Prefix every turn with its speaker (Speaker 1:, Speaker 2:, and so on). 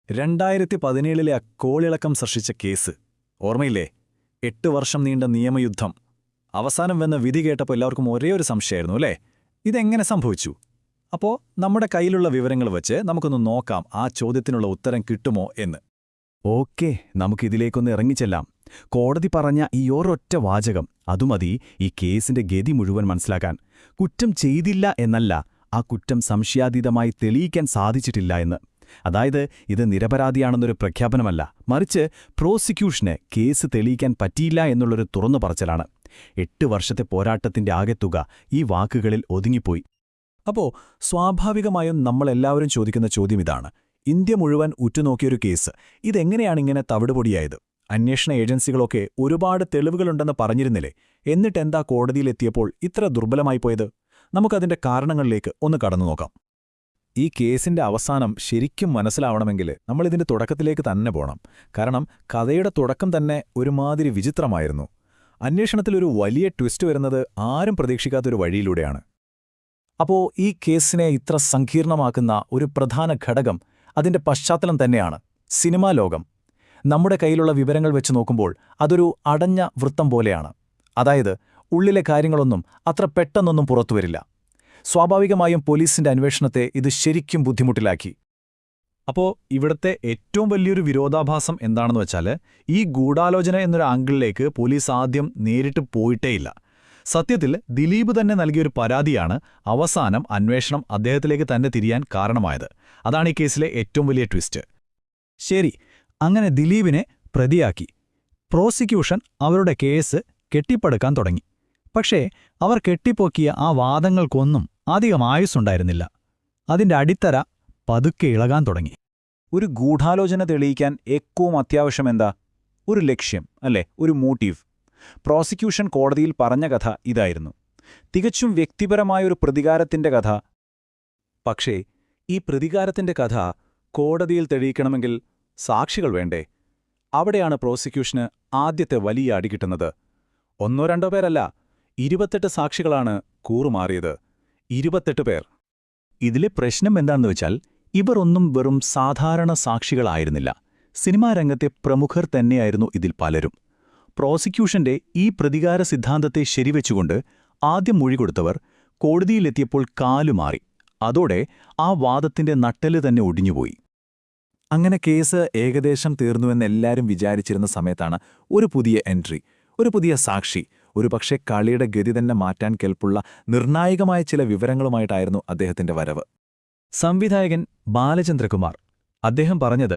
Speaker 1: 2017 ആ കോളിളക്കം സൃഷ്ടിച്ച കേസ് ഓർമ്മയില്ലേ? 8 വർഷം നീണ്ട നിയമയുദ്ധം. അവസാനം വന്ന വിധി കേട്ടപ്പോൾ എല്ലാവർക്കും ഒരേ ഒരു സംശയമായിരുന്നു, അല്ലേ? ഇതെങ്ങനെ സംഭവിച്ചു? അപ്പോൾ നമ്മുടെ കയ്യിലുള്ള വിവരങ്ങൾ വെച്ച് നമുക്കൊന്ന് നോക്കാം ആ ചോദ്യത്തിനുള്ള ഉത്തരം കിട്ടുമോ എന്ന്.
Speaker 2: ഓക്കെ, നമുക്കിതിലേക്കൊന്ന് ഇറങ്ങിച്ചെല്ലാം. കോടതി പറഞ്ഞ ഈ ഒരൊറ്റ വാചകം അതുമതി ഈ കേസിന്റെ ഗതി മുഴുവൻ മനസ്സിലാക്കാൻ. കുറ്റം ചെയ്തില്ല എന്നല്ല, ആ കുറ്റം സംശയാതീതമായി തെളിയിക്കാൻ സാധിച്ചിട്ടില്ല എന്ന്. അതായത് ഇത് നിരപരാധിയാണെന്നൊരു പ്രഖ്യാപനമല്ല, മറിച്ച് പ്രോസിക്യൂഷന് കേസ് തെളിയിക്കാൻ പറ്റിയില്ല എന്നുള്ളൊരു തുറന്നു പറച്ചിലാണ്. 8 വർഷത്തെ പോരാട്ടത്തിന്റെ ആകെത്തുക ഈ വാക്കുകളിൽ ഒതുങ്ങിപ്പോയി.
Speaker 1: അപ്പോൾ സ്വാഭാവികമായും നമ്മളെല്ലാവരും ചോദിക്കുന്ന ചോദ്യം ഇതാണ്: ഇന്ത്യ മുഴുവൻ ഉറ്റുനോക്കിയൊരു കേസ് ഇതെങ്ങനെയാണിങ്ങനെ തവിടുപൊടിയായത്? അന്വേഷണ ഏജൻസികളൊക്കെ ഒരുപാട് തെളിവുകളുണ്ടെന്ന് പറഞ്ഞിരുന്നില്ലേ? എന്നിട്ടെന്താ കോടതിയിലെത്തിയപ്പോൾ ഇത്ര ദുർബലമായി പോയത്? നമുക്കതിന്റെ കാരണങ്ങളിലേക്ക് ഒന്ന് കടന്നു നോക്കാം. ഈ കേസിന്റെ അവസാനം ശരിക്കും മനസ്സിലാവണമെങ്കിൽ നമ്മളിതിന്റെ തുടക്കത്തിലേക്ക് തന്നെ പോണം. കാരണം കഥയുടെ തുടക്കം തന്നെ ഒരുമാതിരി വിചിത്രമായിരുന്നു. അന്വേഷണത്തിലൊരു വലിയ ട്വിസ്റ്റ് വരുന്നത് ആരും പ്രതീക്ഷിക്കാത്തൊരു വഴിയിലൂടെയാണ്. അപ്പോൾ ഈ കേസിനെ ഇത്ര സങ്കീർണമാക്കുന്ന ഒരു പ്രധാന ഘടകം അതിന്റെ പശ്ചാത്തലം തന്നെയാണ് സിനിമാ ലോകം. നമ്മുടെ കയ്യിലുള്ള വിവരങ്ങൾ വെച്ച് നോക്കുമ്പോൾ അതൊരു അടഞ്ഞ വൃത്തം പോലെയാണ്. അതായത് ഉള്ളിലെ കാര്യങ്ങളൊന്നും അത്ര പെട്ടെന്നൊന്നും പുറത്തുവരില്ല. സ്വാഭാവികമായും പോലീസിന്റെ അന്വേഷണത്തെ ഇത് ശരിക്കും ബുദ്ധിമുട്ടിലാക്കി. അപ്പോൾ ഇവിടുത്തെ ഏറ്റവും വലിയൊരു വിരോധാഭാസം എന്താണെന്ന് വെച്ചാൽ, ഈ ഗൂഢാലോചന എന്നൊരു ആംഗിളിലേക്ക് പോലീസ് ആദ്യം നേരിട്ട് പോയിട്ടേയില്ല. സത്യത്തിൽ ദിലീപ് തന്നെ നൽകിയൊരു പരാതിയാണ് അവസാനം അന്വേഷണം അദ്ദേഹത്തിലേക്ക് തന്നെ തിരിയാൻ കാരണമായത്. അതാണ് ഈ കേസിലെ ഏറ്റവും വലിയ ട്വിസ്റ്റ്.
Speaker 3: ശരി, അങ്ങനെ ദിലീപിനെ പ്രതിയാക്കി. പ്രോസിക്യൂഷൻ അവരുടെ കേസ് കെട്ടിപ്പടുക്കാൻ തുടങ്ങി. പക്ഷേ അവർ കെട്ടിപ്പൊക്കിയ ആ വാദങ്ങൾക്കൊന്നും അധികം ആയുസ്സുണ്ടായിരുന്നില്ല. അതിന്റെ അടിത്തറ പതുക്കെ ഇളകാൻ തുടങ്ങി.
Speaker 1: ഒരു ഗൂഢാലോചന തെളിയിക്കാൻ ഏറ്റവും അത്യാവശ്യം എന്താ? ഒരു ലക്ഷ്യം, അല്ലേ? ഒരു മോട്ടീവ്. പ്രോസിക്യൂഷൻ കോടതിയിൽ പറഞ്ഞ കഥ ഇതായിരുന്നു: തികച്ചും വ്യക്തിപരമായൊരു പ്രതികാരത്തിന്റെ കഥ. പക്ഷേ ഈ പ്രതികാരത്തിന്റെ കഥ കോടതിയിൽ തെളിയിക്കണമെങ്കിൽ സാക്ഷികൾ വേണ്ടേ? അവിടെയാണ് പ്രോസിക്യൂഷന് ആദ്യത്തെ വലിയ അടി കിട്ടുന്നത്. 1-2 പേരല്ല, 28 സാക്ഷികളാണ് കൂറുമാറിയത്. 28 പേർ. ഇതിലെ പ്രശ്നം എന്താണെന്ന് വെച്ചാൽ, ഇവർ ഒന്നും വെറും സാധാരണ സാക്ഷികളായിരുന്നില്ല. സിനിമാ രംഗത്തെ പ്രമുഖർ തന്നെയായിരുന്നു ഇതിൽ പലരും. പ്രോസിക്യൂഷന്റെ ഈ പ്രതികാര സിദ്ധാന്തത്തെ ശരിവെച്ചുകൊണ്ട് ആദ്യം മൊഴി കൊടുത്തവർ കോടതിയിലെത്തിയപ്പോൾ കാലുമാറി. അതോടെ ആ വാദത്തിന്റെ നട്ടെല്ല് തന്നെ ഒടിഞ്ഞുപോയി. അങ്ങനെ കേസ് ഏകദേശം തീർന്നുവെന്നെല്ലാവരും വിചാരിച്ചിരുന്ന സമയത്താണ് ഒരു പുതിയ എൻട്രി, ഒരു പുതിയ സാക്ഷി, ഒരുപക്ഷെ കളിയുടെ ഗതി തന്നെ മാറ്റാൻ കെൽപ്പുള്ള നിർണായകമായ ചില വിവരങ്ങളുമായിട്ടായിരുന്നു അദ്ദേഹത്തിന്റെ വരവ്.
Speaker 3: സംവിധായകൻ ബാലചന്ദ്രകുമാർ. അദ്ദേഹം പറഞ്ഞത്,